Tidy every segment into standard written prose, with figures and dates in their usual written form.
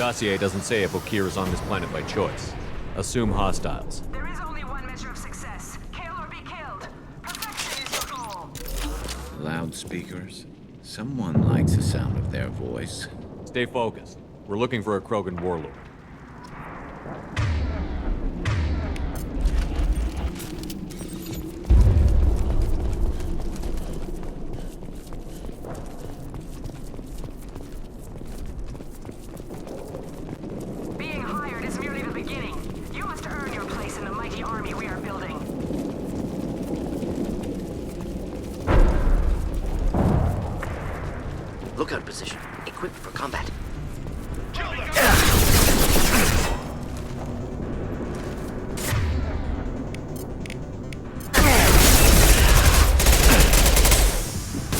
Dossier doesn't say if Okir is on this planet by choice. Assume hostiles. There is only one measure of success. Kill or be killed. Perfection is your goal. Loudspeakers? Someone likes the sound of their voice. Stay focused. We're looking for a Krogan warlord. Being hired is merely the beginning. You must earn your place in the mighty army we are building. Lookout position. Equipped for combat.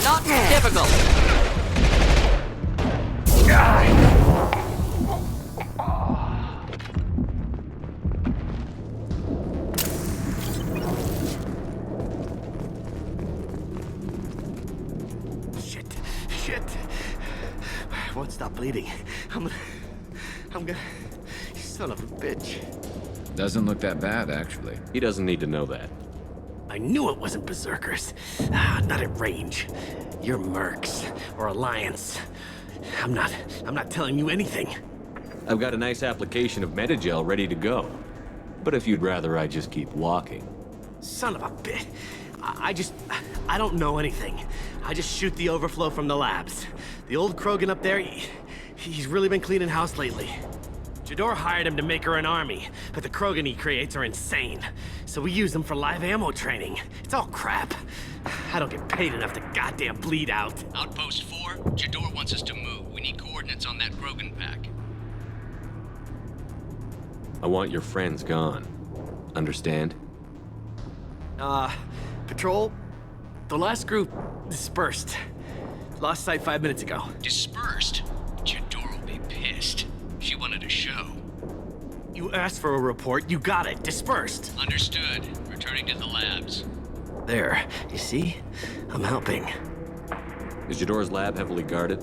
Not difficult. Shit. I won't stop bleeding. I'm gonna... Son of a bitch. Doesn't look that bad, actually. He doesn't need to know that. I knew it wasn't Berserkers. Not at range. You're Mercs, or Alliance. I'm not telling you anything. I've got a nice application of Metagel ready to go. But if you'd rather I just keep walking. Son of a bitch. I don't know anything. I just shoot the overflow from the labs. The old Krogan up there, he's really been cleaning house lately. Jador hired him to make her an army, but the Krogan he creates are insane. So we use them for live ammo training. It's all crap. I don't get paid enough to goddamn bleed out. Outpost 4, Jador wants us to move. We need coordinates on that Krogan pack. I want your friends gone. Understand? Patrol, the last group dispersed. Lost sight 5 minutes ago. Dispersed? Jador will be pissed. She wanted a show. You asked for a report, you got it. Dispersed. Understood. Returning to the labs. There, you see? I'm helping. Is Jador's lab heavily guarded?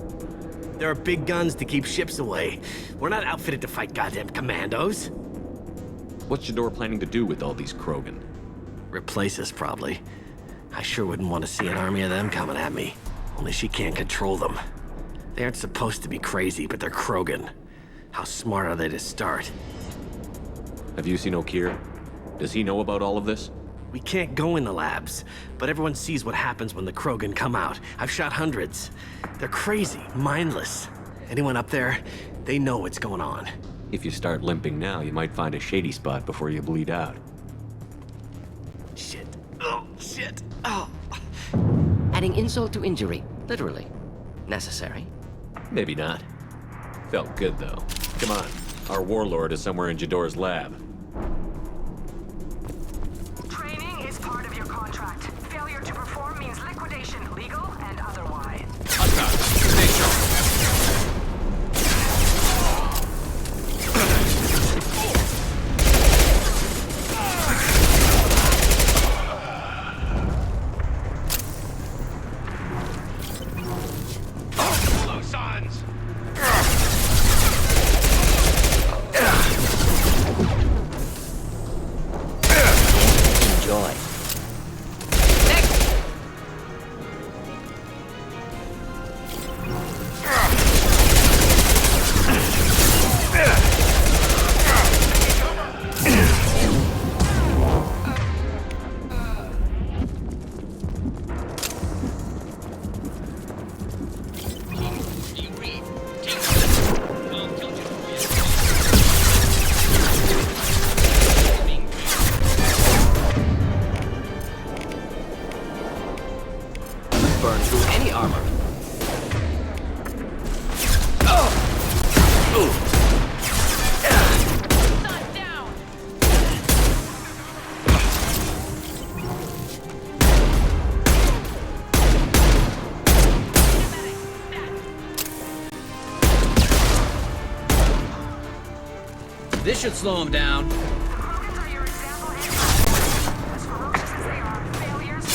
There are big guns to keep ships away. We're not outfitted to fight goddamn commandos. What's Jador planning to do with all these Krogan? Replace us, probably. I sure wouldn't want to see an army of them coming at me. Only she can't control them. They aren't supposed to be crazy, but they're Krogan. How smart are they to start? Have you seen Okir? Does he know about all of this? We can't go in the labs, but everyone sees what happens when the Krogan come out. I've shot hundreds. They're crazy, mindless. Anyone up there, they know what's going on. If you start limping now, you might find a shady spot before you bleed out. Shit. Oh, shit. Oh. Adding insult to injury. Literally. Necessary. Maybe not. Felt good, though. Come on. Our warlord is somewhere in Jador's lab. Training is part of your contract. Failure to perform means liquidation, legal and otherwise. Stay sharp. Enjoy. Burn through any armor. This should slow him down. The Krogans are your example and as ferocious as they are, failures.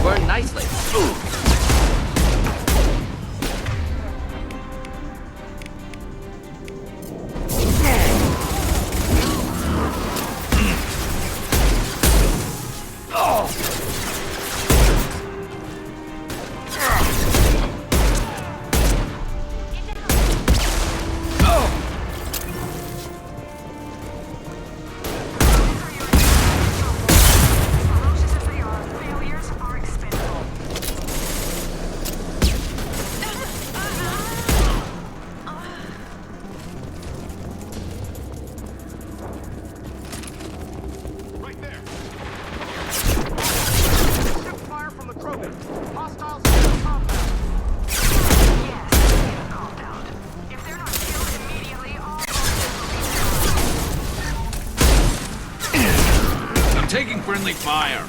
Burned nicely. Ferocious as they are, failures are expendable. Right there. Ship fire from the Krogan. Hostiles in the compound. Yes, in the compound. If they're not killed immediately, all bonuses will be I'm taking friendly fire.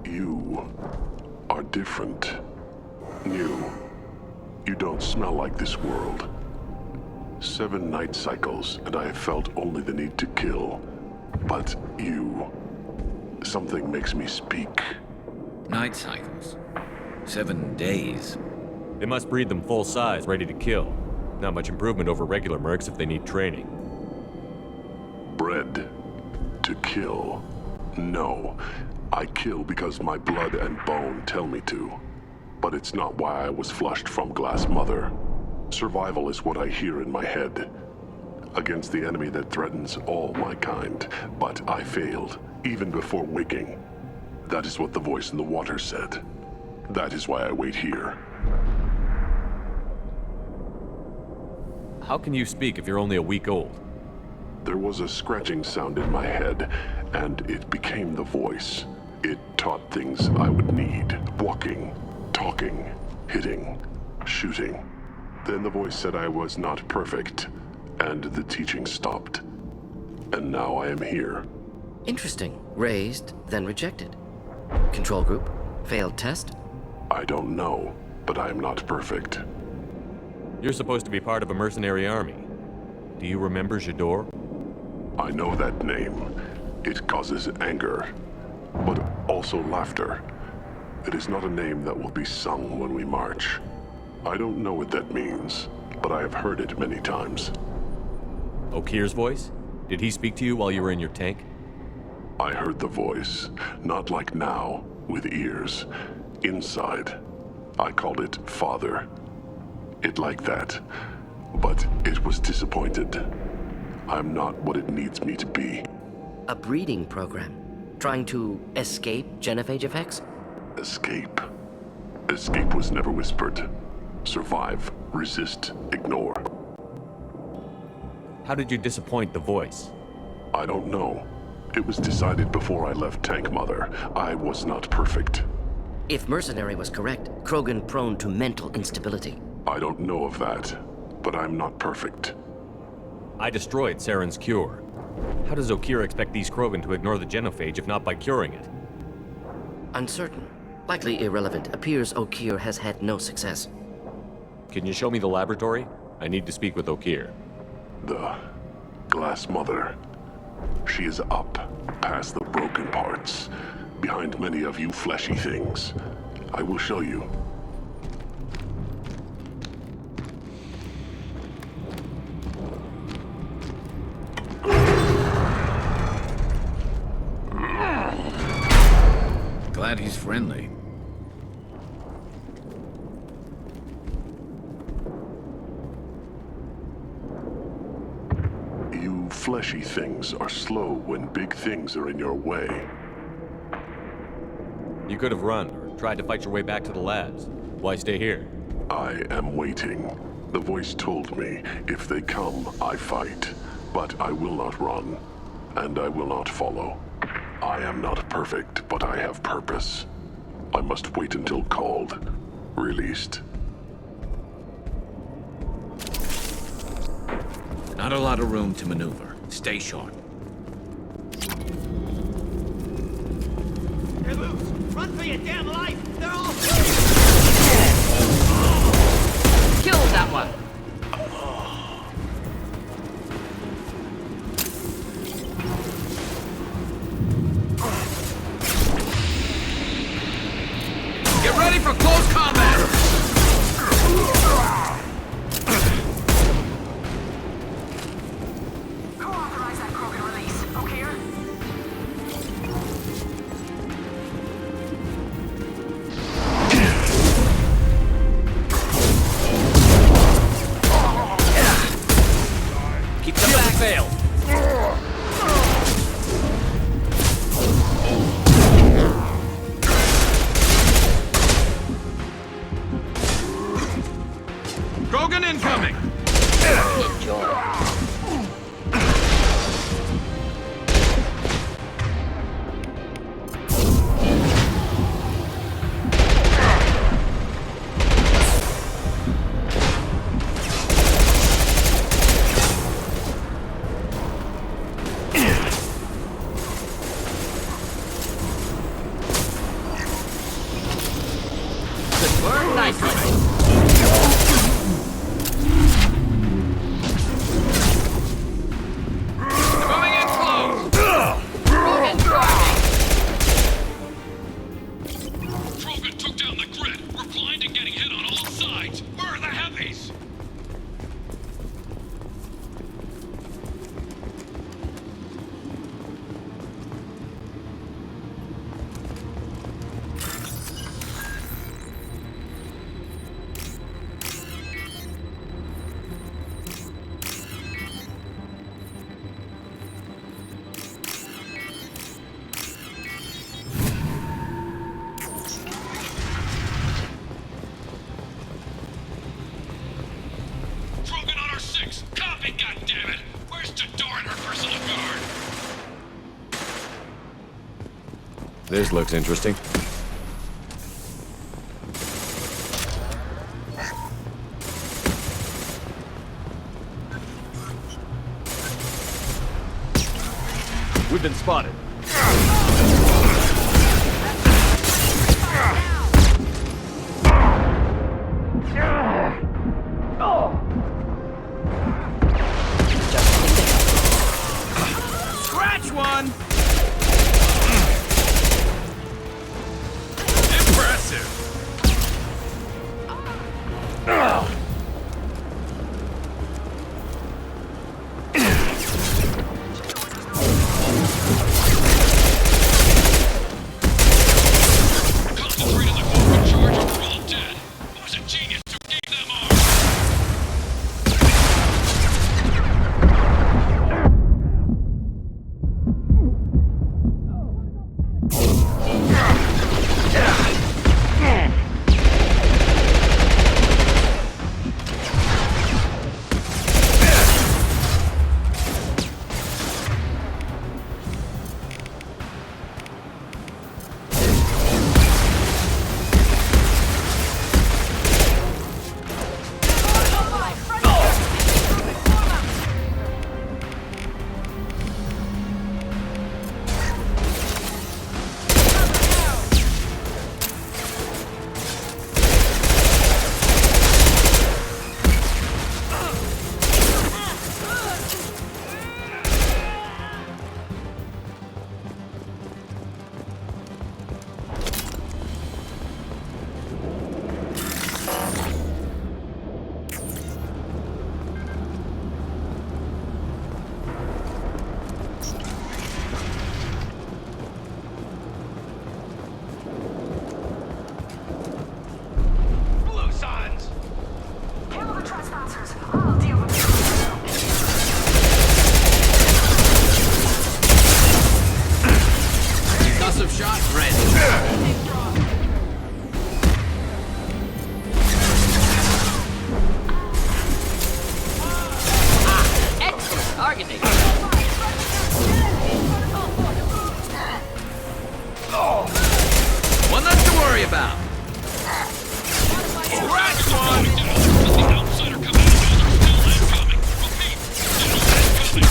You are different. New. You don't smell like this world. 7 night cycles, and I have felt only the need to kill. But you... Something makes me speak. Night cycles. 7 days. They must breed them full size, ready to kill. Not much improvement over regular mercs if they need training. Bred to kill. No. I kill because my blood and bone tell me to. But it's not why I was flushed from Glass Mother. Survival is what I hear in my head. Against the enemy that threatens all my kind. But I failed, even before waking. That is what the voice in the water said. That is why I wait here. How can you speak if you're only a week old? There was a scratching sound in my head, and it became the voice. It taught things I would need. Walking, talking, hitting, shooting. Then the voice said I was not perfect, and the teaching stopped. And now I am here. Interesting. Raised, then rejected. Control group? Failed test? I don't know, but I am not perfect. You're supposed to be part of a mercenary army. Do you remember Jador? I know that name. It causes anger, but also laughter. It is not a name that will be sung when we march. I don't know what that means, but I have heard it many times. Okir's voice? Did he speak to you while you were in your tank? I heard the voice, not like now, with ears. Inside. I called it Father. It like that, but it was disappointed. I'm not what it needs me to be. A breeding program. Trying to escape genophage effects? Escape. Escape was never whispered. Survive, resist, ignore. How did you disappoint the voice? I don't know. It was decided before I left Tank Mother. I was not perfect. If Mercenary was correct, Krogan prone to mental instability. I don't know of that, but I'm not perfect. I destroyed Saren's cure. How does Okir expect these Krogan to ignore the genophage if not by curing it? Uncertain. Likely irrelevant. Appears Okir has had no success. Can you show me the laboratory? I need to speak with Okir. The Glass Mother. She is up, past the broken parts, behind many of you fleshy things. I will show you. Glad he's friendly. You fleshy things are slow when big things are in your way. You could have run or tried to fight your way back to the labs. Why stay here? I am waiting. The voice told me, if they come, I fight. But I will not run, and I will not follow. I am not perfect, but I have purpose. I must wait until called, released. Not a lot of room to maneuver. Stay sharp. They're loose! Run for your damn life! They're all... for close combat! Co-authorize that Krogan release. O'Keefe? Keep them back! Fail! Krogan incoming! Good work, nicely. Coming in close! Krogan took down the grid. We're blind and getting hit on all sides. Where are the heavies? Krogan on our 6. Copy, goddammit! Where's Jador and her personal guard? This looks interesting. We've been spotted. Scratch one! Impressive! Concentrate on the Krogan charge or we're all dead. Who's a genius who gave them arms? Blue signs! Kill the trespassers. I'll deal with them. Concussive shot ready. Excellent targeting. One less to worry about. Scratch one! The outsider commandos are still incoming. Repeat, still incoming.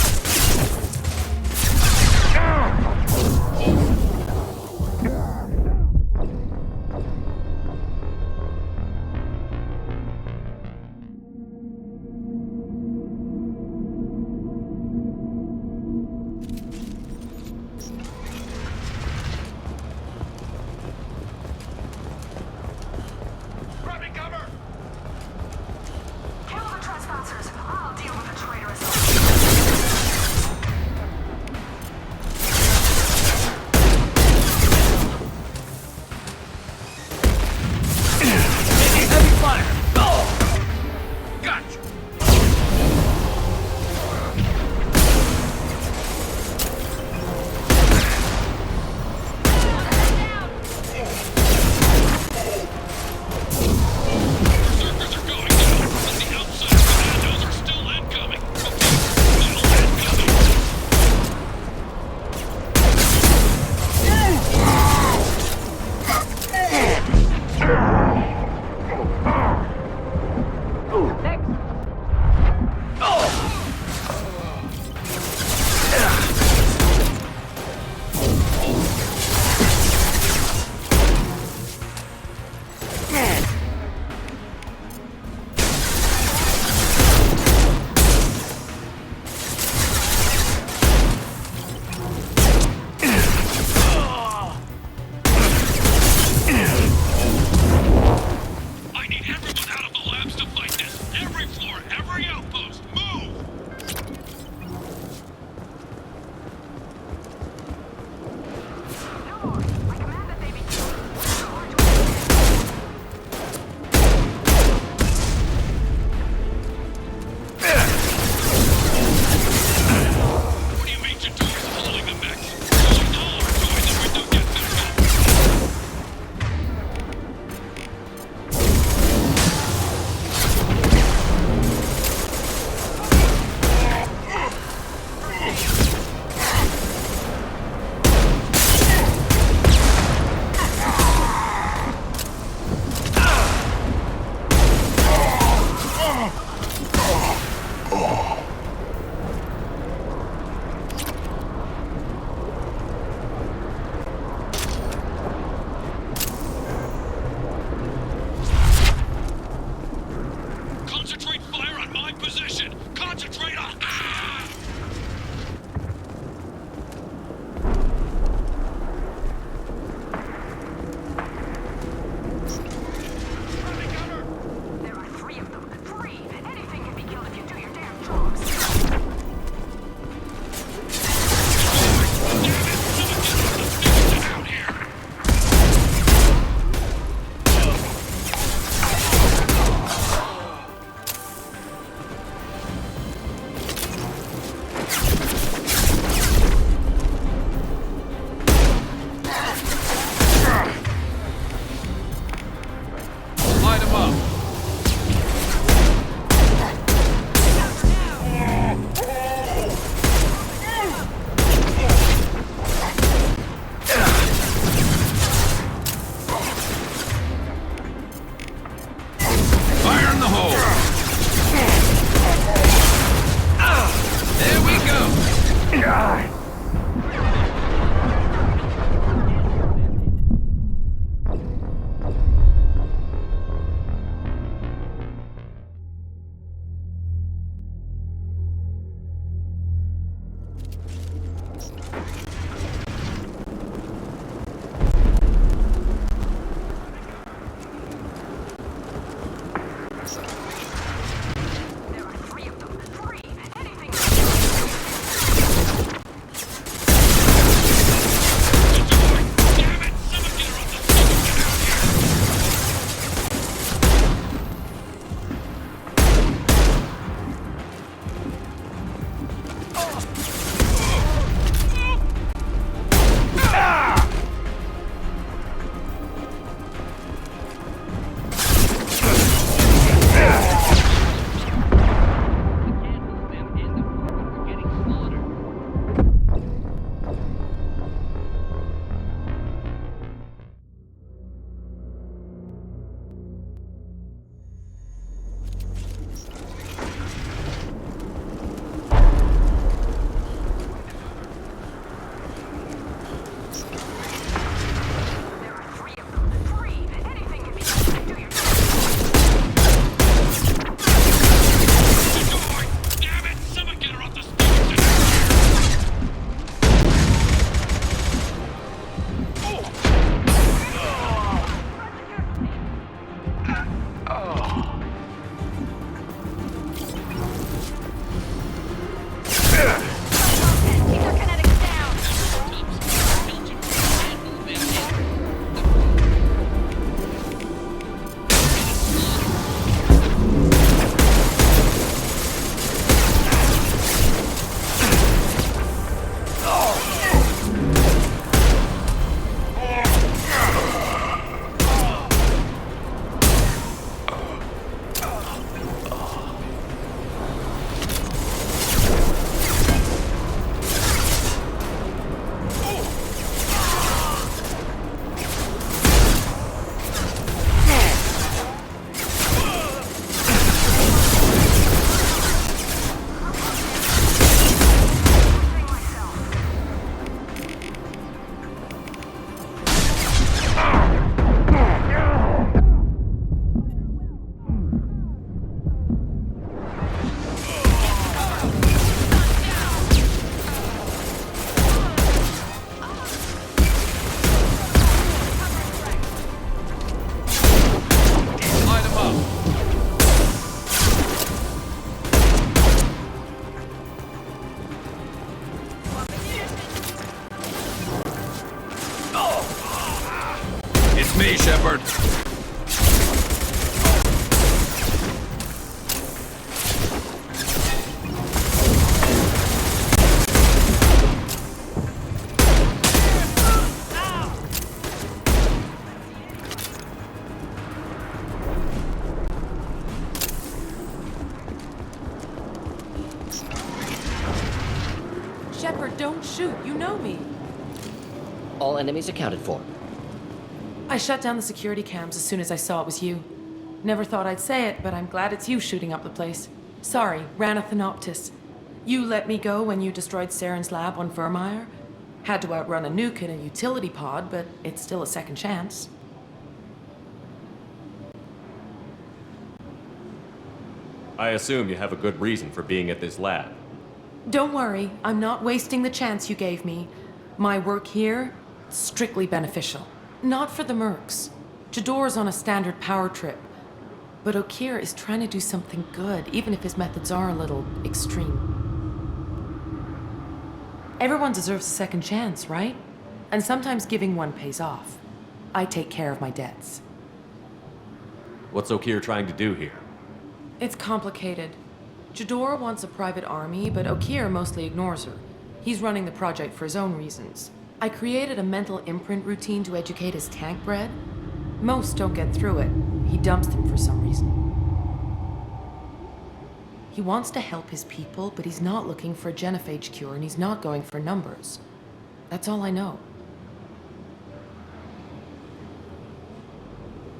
Shepard! Shepard, don't shoot. You know me. All enemies accounted for. I shut down the security cams as soon as I saw it was you. Never thought I'd say it, but I'm glad it's you shooting up the place. Sorry, ran a Thanoptis. You let me go when you destroyed Saren's lab on Vermeer. Had to outrun a nuke in a utility pod, but it's still a second chance. I assume you have a good reason for being at this lab. Don't worry, I'm not wasting the chance you gave me. My work here, strictly beneficial. Not for the mercs. Jador's on a standard power trip. But Okeer is trying to do something good, even if his methods are a little extreme. Everyone deserves a second chance, right? And sometimes giving one pays off. I take care of my debts. What's Okeer trying to do here? It's complicated. Jador wants a private army, but Okeer mostly ignores her. He's running the project for his own reasons. I created a mental imprint routine to educate his tank bred. Most don't get through it. He dumps them for some reason. He wants to help his people, but he's not looking for a genophage cure, and he's not going for numbers. That's all I know.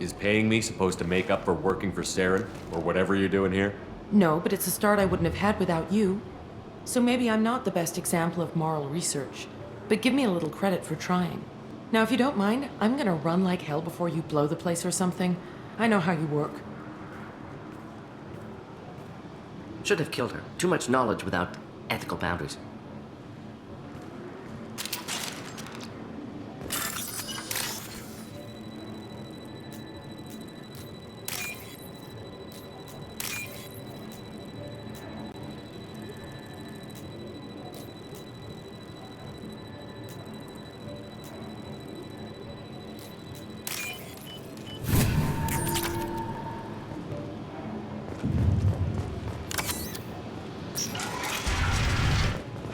Is paying me supposed to make up for working for Saren, or whatever you're doing here? No, but it's a start I wouldn't have had without you. So maybe I'm not the best example of moral research, but give me a little credit for trying. Now, if you don't mind, I'm gonna run like hell before you blow the place or something. I know how you work. Should have killed her. Too much knowledge without ethical boundaries.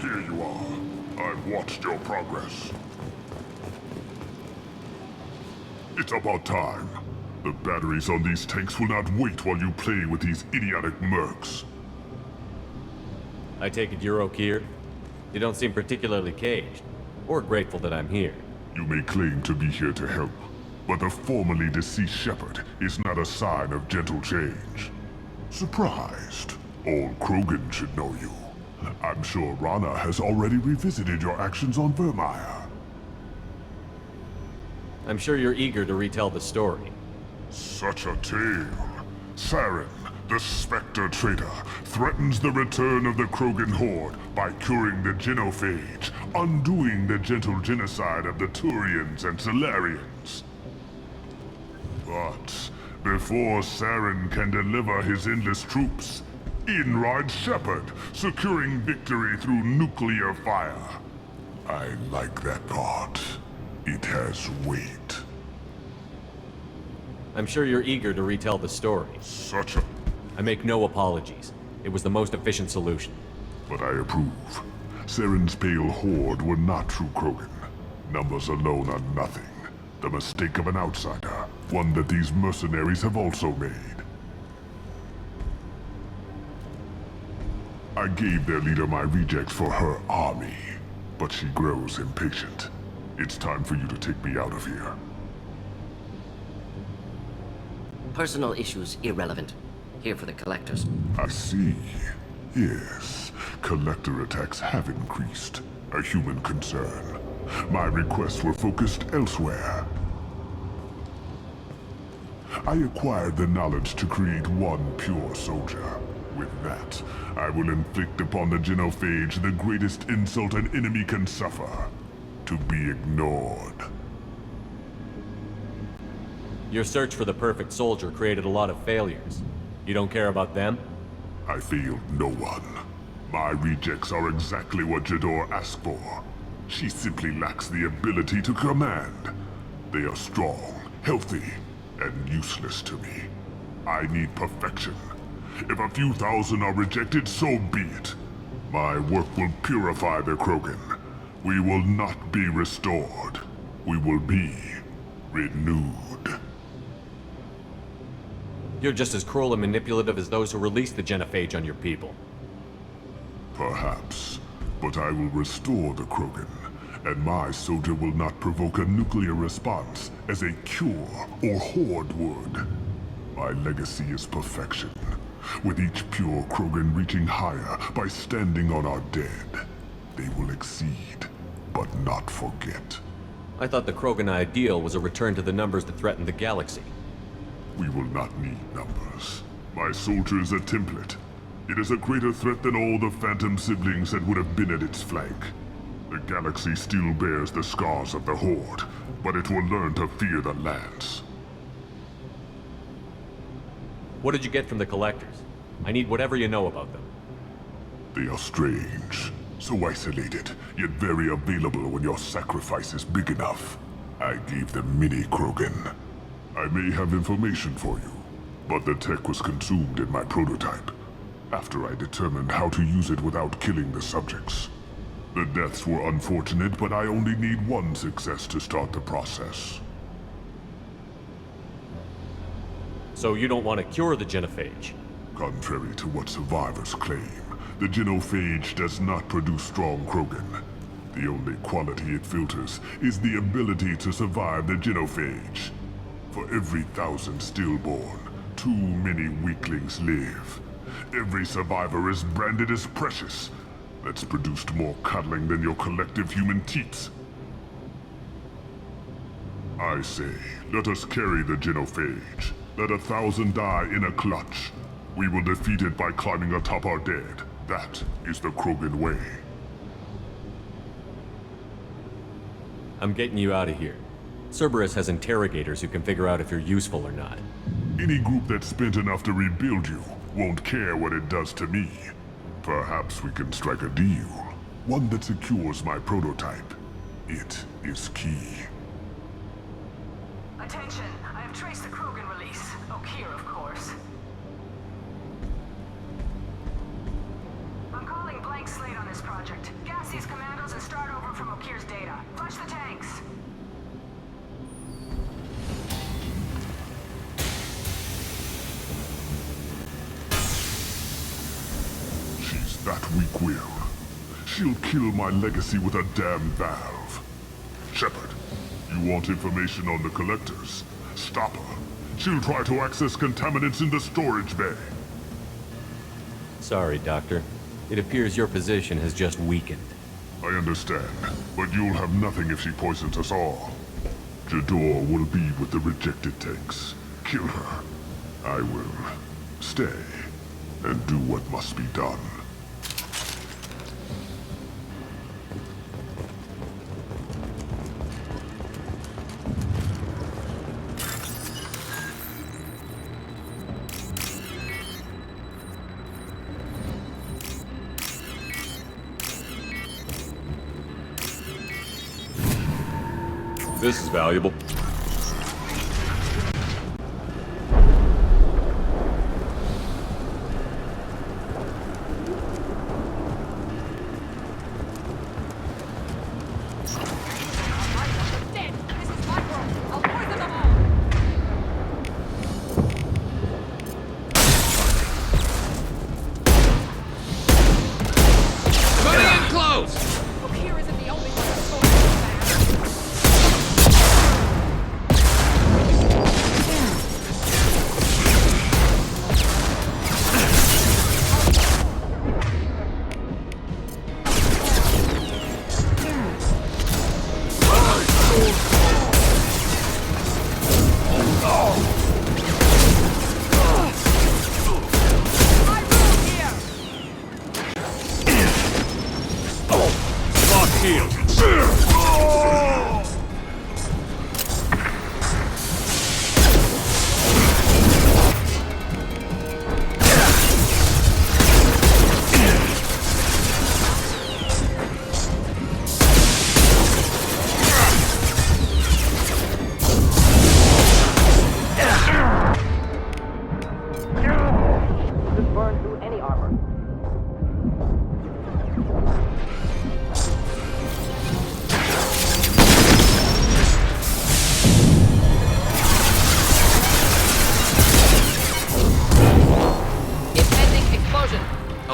Here you are. I've watched your progress. It's about time. The batteries on these tanks will not wait while you play with these idiotic mercs. I take it you're Okeer? You don't seem particularly caged, or grateful that I'm here. You may claim to be here to help, but the formerly deceased Shepard is not a sign of gentle change. Surprised? Old Krogan should know you. I'm sure Rana has already revisited your actions on Vermeer. I'm sure you're eager to retell the story. Such a tale. Saren, the Spectre traitor, threatens the return of the Krogan horde by curing the genophage, undoing the gentle genocide of the Turians and Solarians. But before Saren can deliver his endless troops, in rides Shepard, securing victory through nuclear fire. I like that part. It has weight. I'm sure you're eager to retell the story. Such a... I make no apologies. It was the most efficient solution. But I approve. Saren's pale horde were not true Krogan. Numbers alone are nothing. The mistake of an outsider. One that these mercenaries have also made. I gave their leader my rejects for her army, but she grows impatient. It's time for you to take me out of here. Personal issues irrelevant. Here for the collectors. I see. Yes, collector attacks have increased. A human concern. My requests were focused elsewhere. I acquired the knowledge to create one pure soldier. With that, I will inflict upon the genophage the greatest insult an enemy can suffer. To be ignored. Your search for the perfect soldier created a lot of failures. You don't care about them? I failed no one. My rejects are exactly what Jador asked for. She simply lacks the ability to command. They are strong, healthy, and useless to me. I need perfection. If a few thousand are rejected, so be it. My work will purify the Krogan. We will not be restored. We will be renewed. You're just as cruel and manipulative as those who released the genophage on your people. Perhaps, but I will restore the Krogan, and my soldier will not provoke a nuclear response as a cure or horde would. My legacy is perfection, with each pure Krogan reaching higher by standing on our dead. They will exceed, but not forget. I thought the Krogan ideal was a return to the numbers that threatened the galaxy. We will not need numbers. My soldier is a template. It is a greater threat than all the Phantom siblings that would have been at its flank. The galaxy still bears the scars of the Horde, but it will learn to fear the Lance. What did you get from the Collectors? I need whatever you know about them. They are strange, so isolated, yet very available when your sacrifice is big enough. I gave them mini Krogan. I may have information for you, but the tech was consumed in my prototype, after I determined how to use it without killing the subjects. The deaths were unfortunate, but I only need one success to start the process. So you don't want to cure the genophage? Contrary to what survivors claim, the genophage does not produce strong Krogan. The only quality it filters is the ability to survive the genophage. For every 1,000 stillborn, too many weaklings live. Every survivor is branded as precious. That's produced more cuddling than your collective human teats. I say, let us carry the genophage. Let 1,000 die in a clutch. We will defeat it by climbing atop our dead. That is the Krogan way. I'm getting you out of here. Cerberus has interrogators who can figure out if you're useful or not. Any group that's spent enough to rebuild you won't care what it does to me. Perhaps we can strike a deal. One that secures my prototype. It is key. Attention, I have traced the Krogan release. Okier, of course. I'm calling blank slate on this project. Gas these commandos and start over from Okier's data. Flush the tanks. She's that weak-willed. She'll kill my legacy with a damn valve. Shepard, you want information on the Collectors? Stop her. She'll try to access contaminants in the storage bay. Sorry, Doctor. It appears your position has just weakened. I understand, but you'll have nothing if she poisons us all. Jador will be with the rejected tanks. Kill her. I will stay and do what must be done. This is valuable. Moving in close! Okier isn't the only one that's going to that.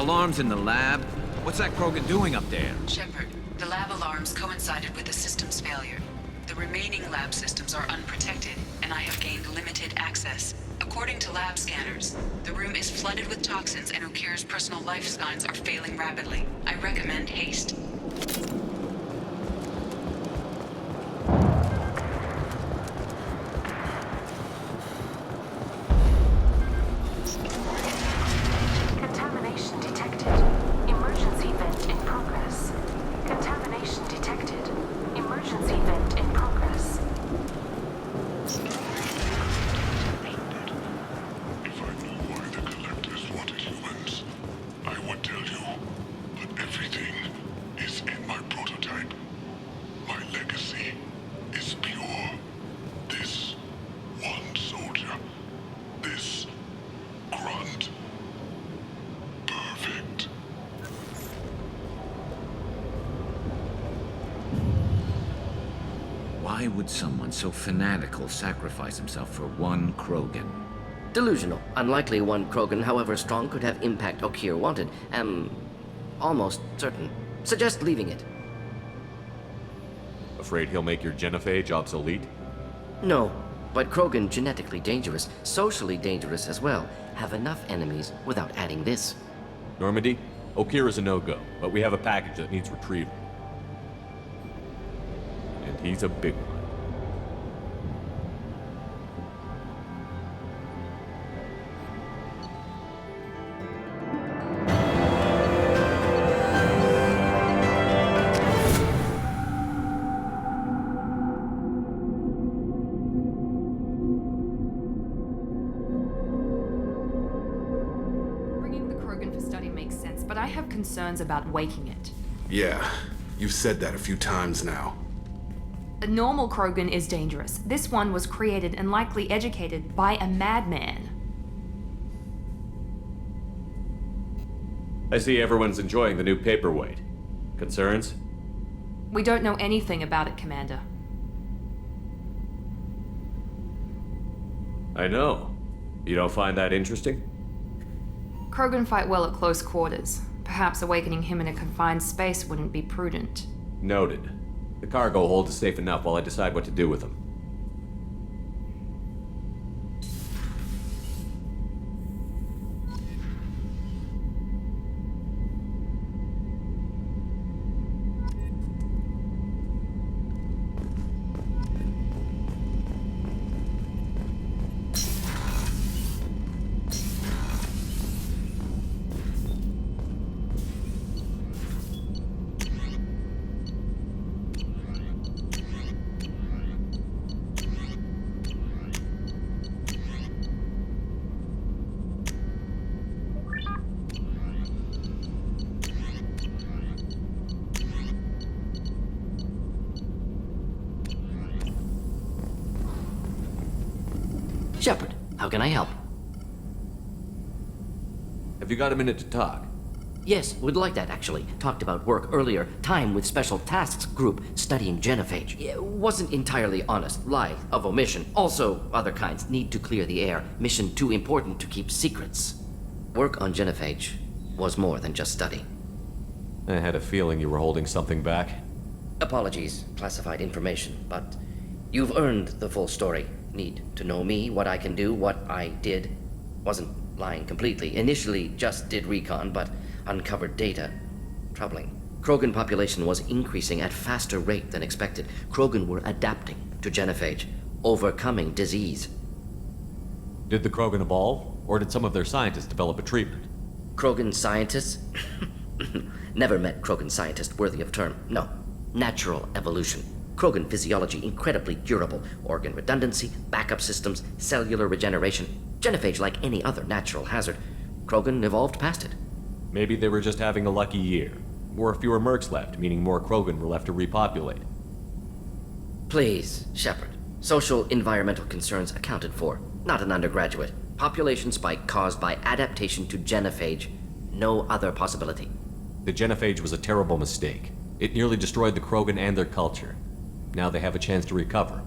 Alarms in the lab? What's that Krogan doing up there? Shepard, the lab alarms coincided with the system's failure. The remaining lab systems are unprotected, and I have gained limited access. According to lab scanners, the room is flooded with toxins and Okir's personal life signs are failing rapidly. I recommend haste. Contamination detected. Emergency vent in progress. Contamination detected. Emergency vent in progress. If I knew why the Collectors wanted humans, I would tell you. But everything is in my prototype. My legacy is pure. This one soldier. This grunt. Perfect. Why would someone so fanatical sacrifice himself for one Krogan? Delusional. Unlikely one Krogan, however strong, could have impact Okir wanted. Am almost certain. Suggest leaving it. Afraid he'll make your genophage obsolete? No, but Krogan genetically dangerous, socially dangerous as well. Have enough enemies without adding this. Normandy, Okir is a no-go, but we have a package that needs retrieval. And he's a big one. Bringing the Krogan for study makes sense, but I have concerns about waking it. Yeah, you've said that a few times now. A normal Krogan is dangerous. This one was created and likely educated by a madman. I see everyone's enjoying the new paperweight. Concerns? We don't know anything about it, Commander. I know. You don't find that interesting? Krogan fight well at close quarters. Perhaps awakening him in a confined space wouldn't be prudent. Noted. The cargo hold is safe enough while I decide what to do with them. Shepard, how can I help? Have you got a minute to talk? Yes, would like that actually. Talked about work earlier. Time with Special Tasks Group studying genophage. Yeah, wasn't entirely honest. Lie of omission. Also, other kinds. Need to clear the air. Mission too important to keep secrets. Work on genophage was more than just study. I had a feeling you were holding something back. Apologies, classified information, but you've earned the full story. Need to know me, what I can do, what I did. Wasn't lying completely. Initially just did recon, but uncovered data. Troubling. Krogan population was increasing at faster rate than expected. Krogan were adapting to genophage, overcoming disease. Did the Krogan evolve, or did some of their scientists develop a treatment? Krogan scientists? Never met Krogan scientist worthy of term. No. Natural evolution. Krogan physiology incredibly durable. Organ redundancy, backup systems, cellular regeneration. Genophage like any other natural hazard. Krogan evolved past it. Maybe they were just having a lucky year. Or fewer mercs left, meaning more Krogan were left to repopulate. Please, Shepard. Social environmental concerns accounted for. Not an undergraduate. Population spike caused by adaptation to genophage. No other possibility. The genophage was a terrible mistake. It nearly destroyed the Krogan and their culture. Now they have a chance to recover.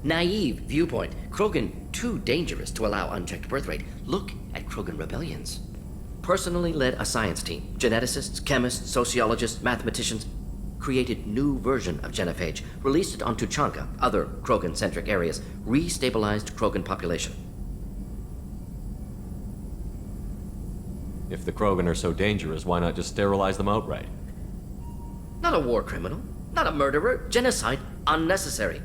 Naive viewpoint. Krogan too dangerous to allow unchecked birth rate. Look at Krogan rebellions. personally led a science team. Geneticists, chemists, sociologists, mathematicians. Created new version of genophage, released it on Tuchanka, other Krogan-centric areas, restabilized Krogan population. If the Krogan are so dangerous, why not just sterilize them outright? Not a war criminal, not a murderer. Genocide, unnecessary.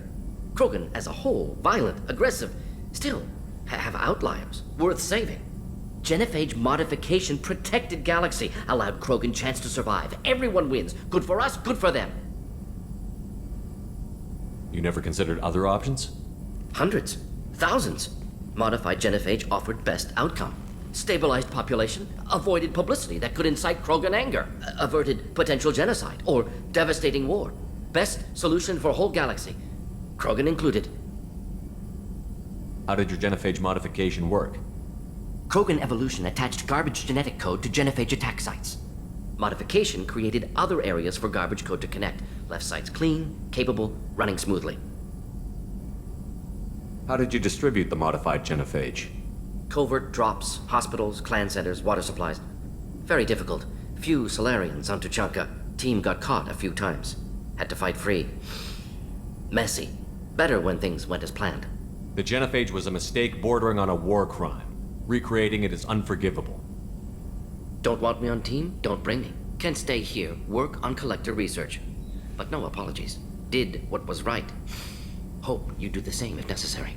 Krogan as a whole, violent, aggressive, still have outliers, worth saving. Genophage modification protected galaxy, allowed Krogan chance to survive. Everyone wins. Good for us, good for them. You never considered other options? Hundreds, thousands. Modified genophage offered best outcome. Stabilized population, avoided publicity that could incite Krogan anger, averted potential genocide or devastating war. Best solution for whole galaxy, Krogan included. How did your genophage modification work? Krogan evolution attached garbage genetic code to genophage attack sites. Modification created other areas for garbage code to connect. Left sites clean, capable, running smoothly. How did you distribute the modified genophage? Covert drops, hospitals, clan centers, water supplies. Very difficult. Few Solarians on Tuchanka. Team got caught a few times. Had to fight free. Messy. Better when things went as planned. The genophage was a mistake bordering on a war crime. Recreating it is unforgivable. Don't want me on team? Don't bring me. Can stay here, work on collector research. But no apologies. Did what was right. Hope you do the same if necessary.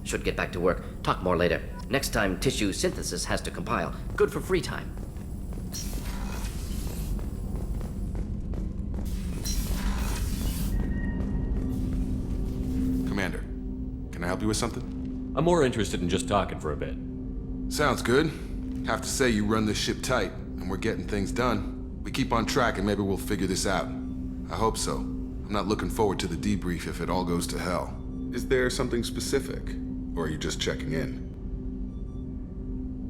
Should get back to work. Talk more later. Next time, tissue synthesis has to compile. Good for free time. Commander, can I help you with something? I'm more interested in just talking for a bit. Sounds good. Have to say you run this ship tight, and we're getting things done. We keep on track and maybe we'll figure this out. I hope so. I'm not looking forward to the debrief if it all goes to hell. Is there something specific? Or are you just checking in?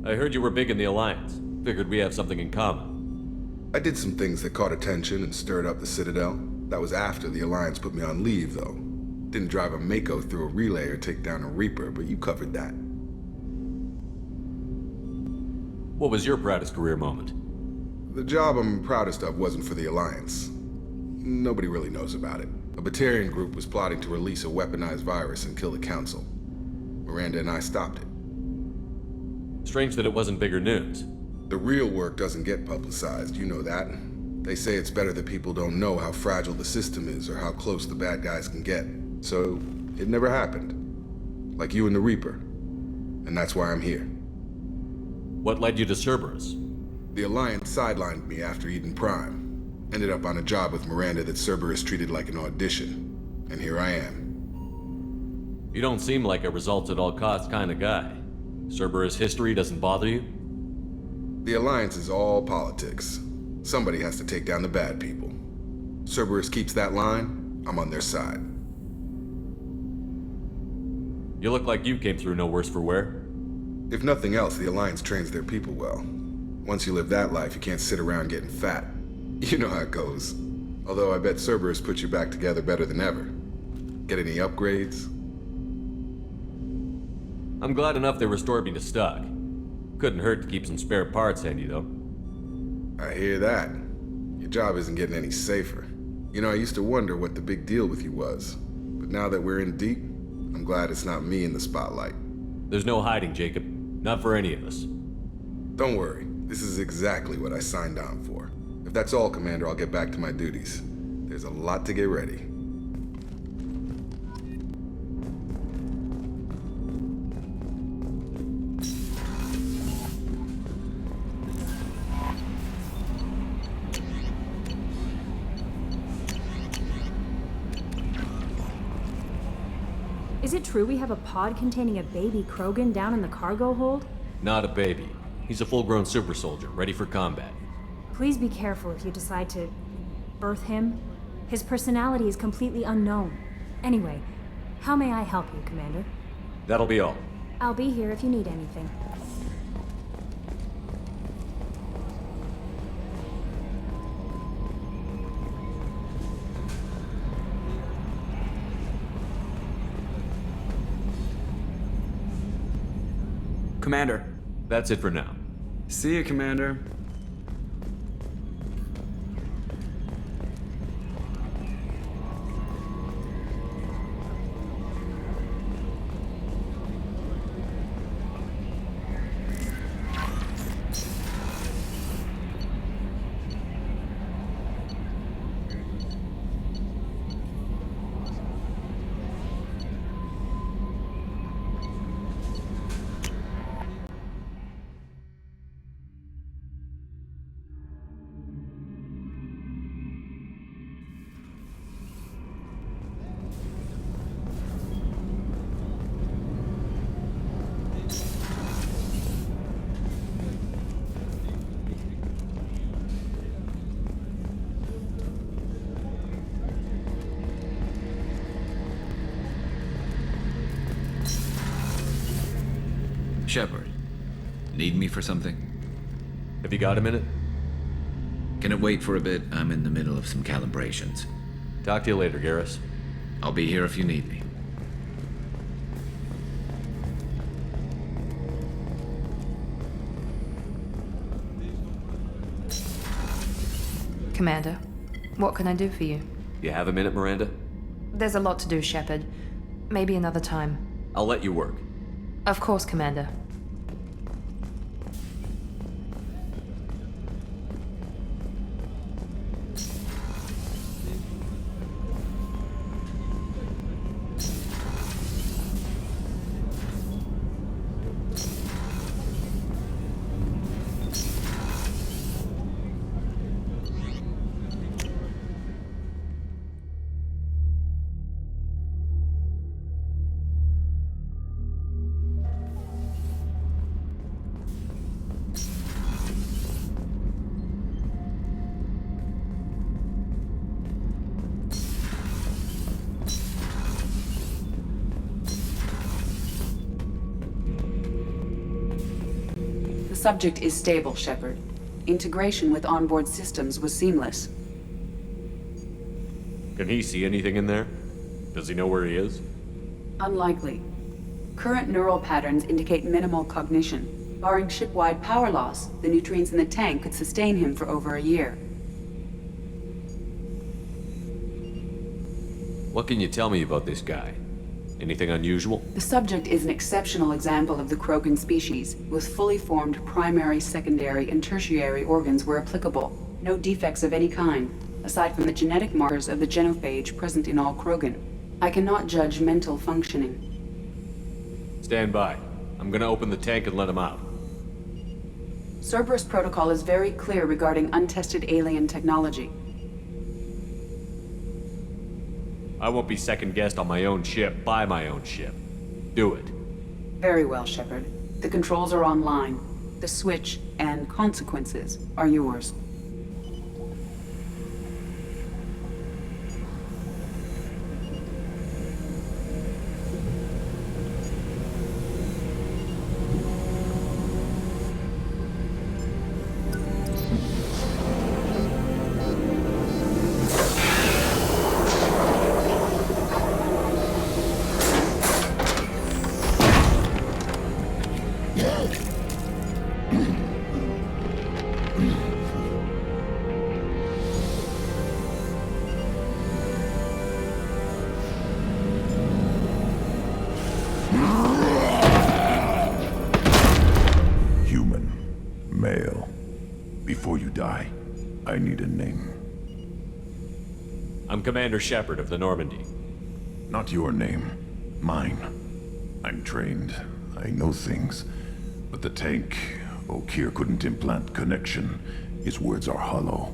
I heard you were big in the Alliance. Figured we have something in common. I did some things that caught attention and stirred up the Citadel. That was after the Alliance put me on leave, though. Didn't drive a Mako through a relay or take down a Reaper, but you covered that. What was your proudest career moment? The job I'm proudest of wasn't for the Alliance. Nobody really knows about it. A Batarian group was plotting to release a weaponized virus and kill the Council. Miranda and I stopped it. Strange that it wasn't bigger news. The real work doesn't get publicized, you know that. They say it's better that people don't know how fragile the system is or how close the bad guys can get. So, it never happened. Like you and the Reaper. And that's why I'm here. What led you to Cerberus? The Alliance sidelined me after Eden Prime. Ended up on a job with Miranda that Cerberus treated like an audition. And here I am. You don't seem like a results-at-all-costs kind of guy. Cerberus history doesn't bother you? The Alliance is all politics. Somebody has to take down the bad people. Cerberus keeps that line, I'm on their side. You look like you came through no worse for wear. If nothing else, the Alliance trains their people well. Once you live that life, you can't sit around getting fat. You know how it goes. Although I bet Cerberus puts you back together better than ever. Get any upgrades? I'm glad enough they restored me to stock. Couldn't hurt to keep some spare parts handy, though. I hear that. Your job isn't getting any safer. You know, I used to wonder what the big deal with you was. But now that we're in deep, I'm glad it's not me in the spotlight. There's no hiding, Jacob. Not for any of us. Don't worry. This is exactly what I signed on for. If that's all, Commander, I'll get back to my duties. There's a lot to get ready. Is it true we have a pod containing a baby Krogan down in the cargo hold? Not a baby. He's a full-grown super soldier, ready for combat. Please be careful if you decide to birth him. His personality is completely unknown. Anyway, how may I help you, Commander? That'll be all. I'll be here if you need anything. Commander. That's it for now. See you, Commander. Shepard, need me for something? Have you got a minute? Can it wait for a bit? I'm in the middle of some calibrations. Talk to you later, Garrus. I'll be here if you need me. Commander, what can I do for you? You have a minute, Miranda? There's a lot to do, Shepard. Maybe another time. I'll let you work. Of course, Commander. The subject is stable, Shepard. Integration with onboard systems was seamless. Can he see anything in there? Does he know where he is? Unlikely. Current neural patterns indicate minimal cognition. Barring ship-wide power loss, the nutrients in the tank could sustain him for over a year. What can you tell me about this guy? Anything unusual? The subject is an exceptional example of the Krogan species, with fully formed primary, secondary, and tertiary organs where applicable. No defects of any kind, aside from the genetic markers of the genophage present in all Krogan. I cannot judge mental functioning. Stand by. I'm gonna open the tank and let him out. Cerberus protocol is very clear regarding untested alien technology. I won't be second-guessed on my own ship, by my own ship. Do it. Very well, Shepard. The controls are online. The switch and consequences are yours. I need a name. I'm Commander Shepard of the Normandy. Not your name. Mine. I'm trained. I know things. But the tank, Okeer couldn't implant connection. His words are hollow.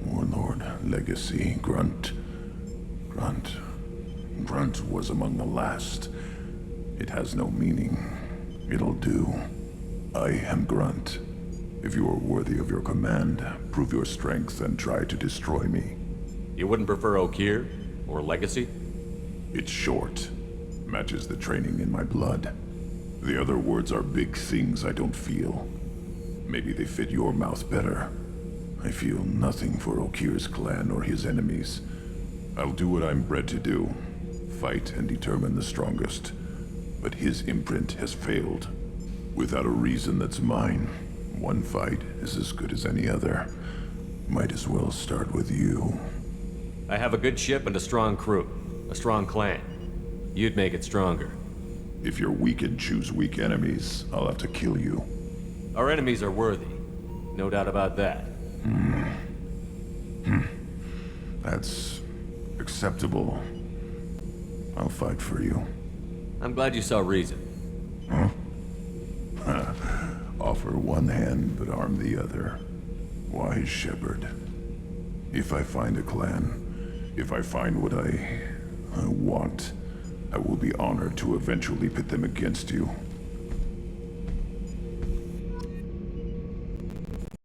Warlord, Legacy, Grunt. Grunt was among the last. It has no meaning. It'll do. I am Grunt. If you are worthy of your command, prove your strength and try to destroy me. You wouldn't prefer Okeer? Or Legacy? It's short. Matches the training in my blood. The other words are big things I don't feel. Maybe they fit your mouth better. I feel nothing for Okeer's clan or his enemies. I'll do what I'm bred to do. Fight and determine the strongest. But his imprint has failed. Without a reason that's mine. One fight is as good as any other. Might as well start with you. I have a good ship and a strong crew. A strong clan. You'd make it stronger. If you're weak and choose weak enemies, I'll have to kill you. Our enemies are worthy. No doubt about that. That's acceptable. I'll fight for you. I'm glad you saw reason. Huh? Offer one hand, but arm the other. Wise shepherd. If I find a clan, if I find what I want, I will be honored to eventually pit them against you.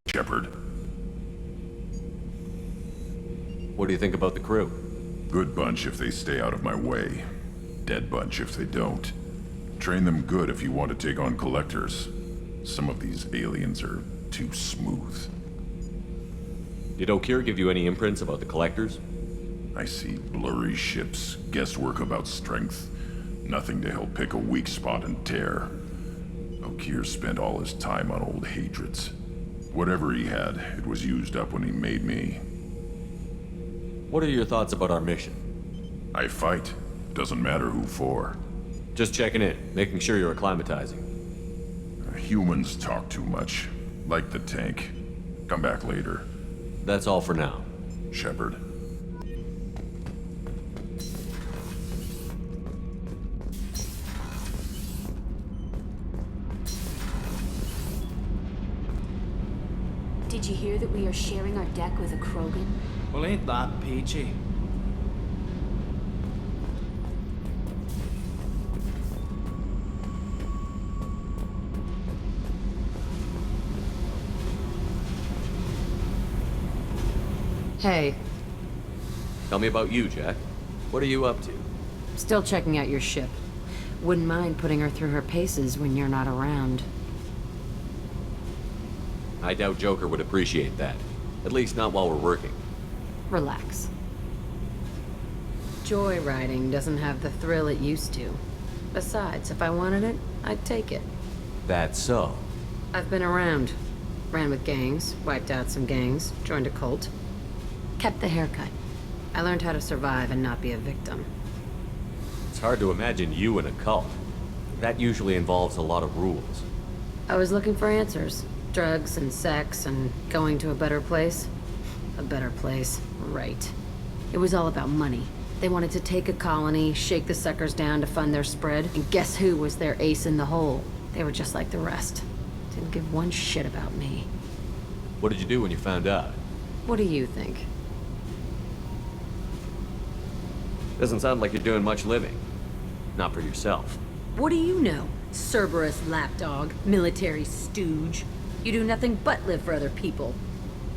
Shepherd. What do you think about the crew? Good bunch if they stay out of my way. Dead bunch if they don't. Train them good if you want to take on collectors. Some of these aliens are too smooth. Did Okir give you any imprints about the collectors? I see blurry ships, guesswork about strength. Nothing to help pick a weak spot and tear. Okir spent all his time on old hatreds. Whatever he had, it was used up when he made me. What are your thoughts about our mission? I fight. Doesn't matter who for. Just checking in, making sure you're acclimatizing. Humans talk too much. Like the tank. Come back later. That's all for now. Shepard. Did you hear that we are sharing our deck with a Krogan? Well, ain't that peachy? Hey. Tell me about you, Jack. What are you up to? Still checking out your ship. Wouldn't mind putting her through her paces when you're not around. I doubt Joker would appreciate that. At least not while we're working. Relax. Joyriding doesn't have the thrill it used to. Besides, if I wanted it, I'd take it. That's so. I've been around. Ran with gangs, wiped out some gangs, joined a cult. Kept the haircut. I learned how to survive and not be a victim. It's hard to imagine you in a cult. That usually involves a lot of rules. I was looking for answers. Drugs and sex and going to a better place. A better place, right. It was all about money. They wanted to take a colony, shake the suckers down to fund their spread, and guess who was their ace in the hole? They were just like the rest. Didn't give one shit about me. What did you do when you found out? What do you think? Doesn't sound like you're doing much living. Not for yourself. What do you know? Cerberus lapdog, military stooge. You do nothing but live for other people.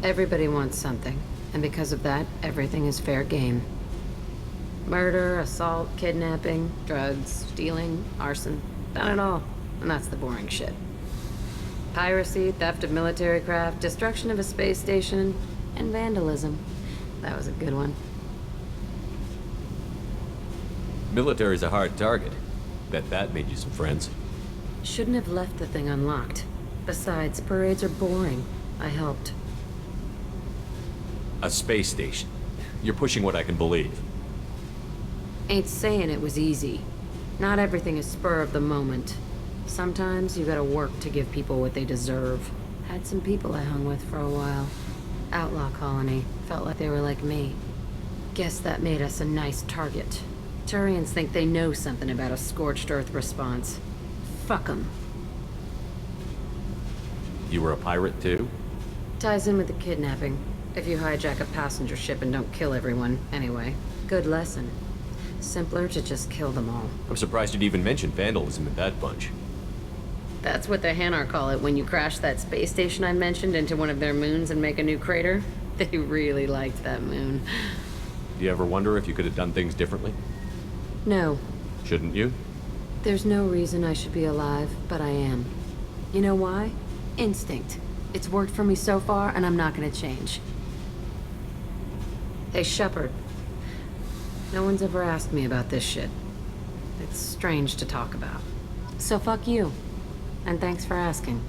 Everybody wants something, and because of that, everything is fair game. Murder, assault, kidnapping, drugs, stealing, arson. Done it all, and that's the boring shit. Piracy, theft of military craft, destruction of a space station, and vandalism. That was a good one. Military's a hard target. Bet that made you some friends. Shouldn't have left the thing unlocked. Besides, parades are boring. I helped. A space station. You're pushing what I can believe. Ain't saying it was easy. Not everything is spur of the moment. Sometimes you gotta work to give people what they deserve. Had some people I hung with for a while. Outlaw colony. Felt like they were like me. Guess that made us a nice target. Turians think they know something about a scorched earth response. Fuck 'em. You were a pirate too? Ties in with the kidnapping. If you hijack a passenger ship and don't kill everyone, anyway. Good lesson. Simpler to just kill them all. I'm surprised you'd even mention vandalism in that bunch. That's what the Hanar call it when you crash that space station I mentioned into one of their moons and make a new crater. They really liked that moon. Do you ever wonder if you could have done things differently? No. Shouldn't you? There's no reason I should be alive, but I am. You know why? Instinct. It's worked for me so far, and I'm not gonna change. Hey, Shepard. No one's ever asked me about this shit. It's strange to talk about. So fuck you. And thanks for asking.